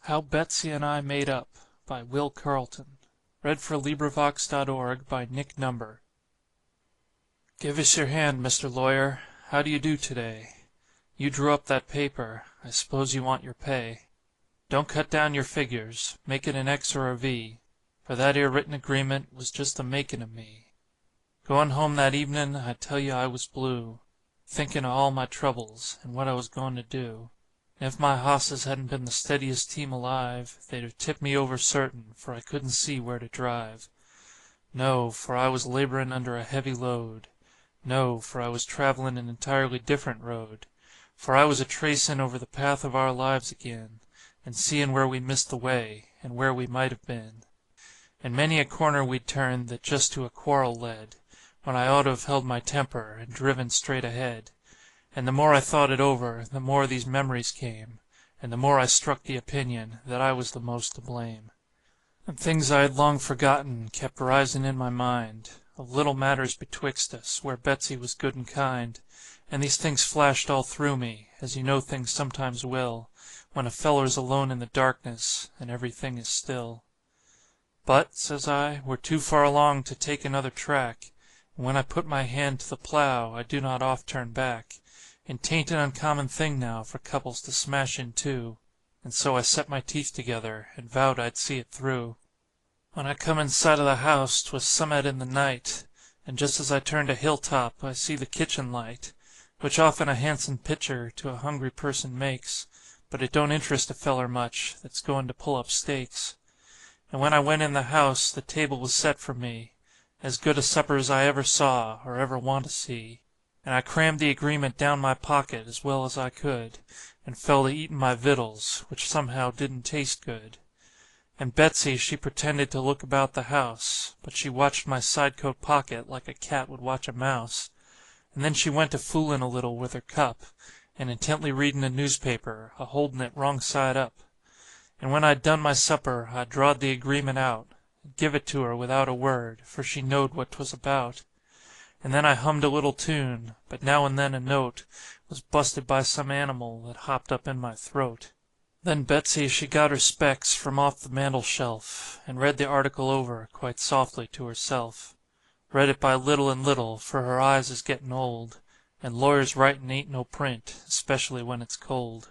How Betsey and I Made Up by Will Carleton LibriVox.org by Nick Number. Give us your hand, Mr. Lawyer. How do you do today? You drew up that paper. I suppose you want your pay. Don't cut down your figures. Make it an X or a V. For that 'ere written agreement was just the making of me. Goin' home that evenin', I tell you I was blue, thinkin' of all my troubles, and what I was goin' to do. And if my hosses hadn't been the steadiest team alive, they'd have tipped me over certain, for I couldn't see where to drive. No, for I was laborin' under a heavy load. No, for I was travelin' an entirely different road. For I was a tracin' over the path of our lives again, and seein' where we missed the way, and where we might have been. And many a corner we'd turned that just to a quarrel led, when I ought to have held my temper, and driven straight ahead. And the more I thought it over, the more these memories came, and the more I struck the opinion that I was the most to blame. And things I had long forgotten kept risin' in my mind, of little matters betwixt us, where Betsey was good and kind, and these things flashed all through me, as you know things sometimes will, when a feller's alone in the darkness, and everything is still. But, says I, we're too far along to take another track, and when I put my hand to the plough I do not oft turn back. And 'tain't an uncommon thing now for couples to smash in two, and so I set my teeth together, and vowed I'd see it through. When I come in sight of the house, 'twas summat in the night, and just as I turned a hilltop I see the kitchen light, which often a handsome picture to a hungry person makes, but it don't interest a feller much that's goin' to pull up stakes. And when I went in the house, the table was set for me, as good a supper as I ever saw, or ever want to see. And I crammed the agreement down my pocket as well as I could, and fell to eatin' my victuals, which somehow didn't taste good. And Betsey she pretended to look about the house, but she watched my side-coat pocket like a cat would watch a mouse. And then she went to foolin' a little with her cup, and intently readin' a newspaper, a-holdin' it wrong side up. And when I'd done my supper, I drawed the agreement out, and give it to her without a word, for she knowed what 'twas about. And then I hummed a little tune, but now and then a note was busted by some animal that hopped up in my throat. Then Betsey she got her specs from off the mantel shelf, and read the article over, quite softly to herself. Read it by little and little, for her eyes is gettin' old, and lawyers' writin' ain't no print, especially when it's cold.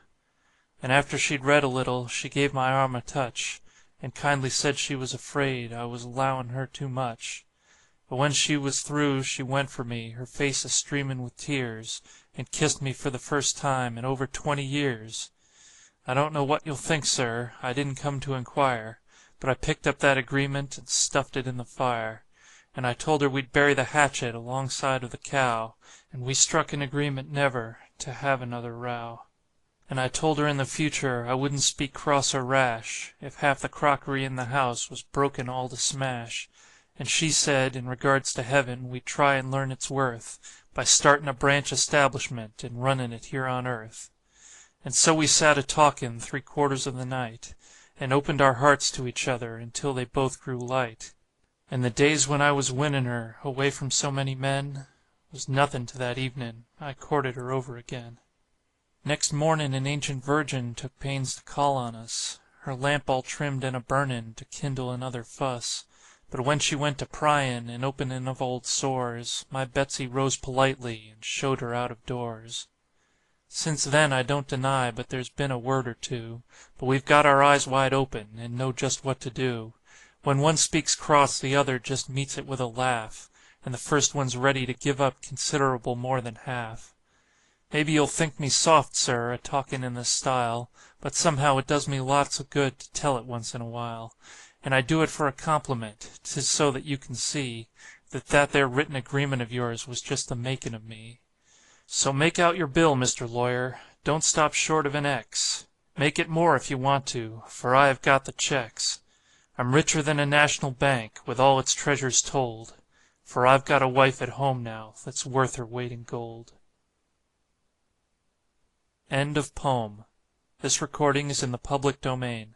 And after she'd read a little, she gave my arm a touch, and kindly said she was afraid I was allowin' her too much. But when she was through she went for me, her face a-streamin' with tears, and kissed me for the first time in over 20 years. I don't know what you'll think, sir, I didn't come to inquire, but I picked up that agreement and stuffed it in the fire. And I told her we'd bury the hatchet alongside of the cow, and we struck an agreement never to have another row. And I told her in the future I wouldn't speak cross or rash, if half the crockery in the house was broken all to smash. And she said, in regards to heaven, we'd try and learn its worth, by startin' a branch establishment, and runnin' it here on earth. And so we sat a-talkin' 3/4 of the night, and opened our hearts to each other until they both grew light. And the days when I was winnin' her, away from so many men, was nothin' to that evenin' I courted her over again. Next mornin' an ancient virgin took pains to call on us, her lamp all trimmed and a-burnin' to kindle another fuss. But when she went to pryin' and openin' of old sores, my Betsey rose politely and showed her out of doors. Since then I don't deny but there's been a word or two, but we've got our eyes wide open, and know just what to do. When one speaks cross the other just meets it with a laugh, and the first one's ready to give up considerable more than half. Maybe you'll think me soft, sir, a-talkin' in this style, but somehow it does me lots of good to tell it once in a while. And I do it for a compliment, 'tis so that you can see that there written agreement of yours was just the makin' of me. So make out your bill, Mr. Lawyer. Don't stop short of an X. Make it more if you want to, for I have got the checks. I'm richer than a national bank, with all its treasures told, for I've got a wife at home now that's worth her weight in gold. End of poem. This recording is in the public domain.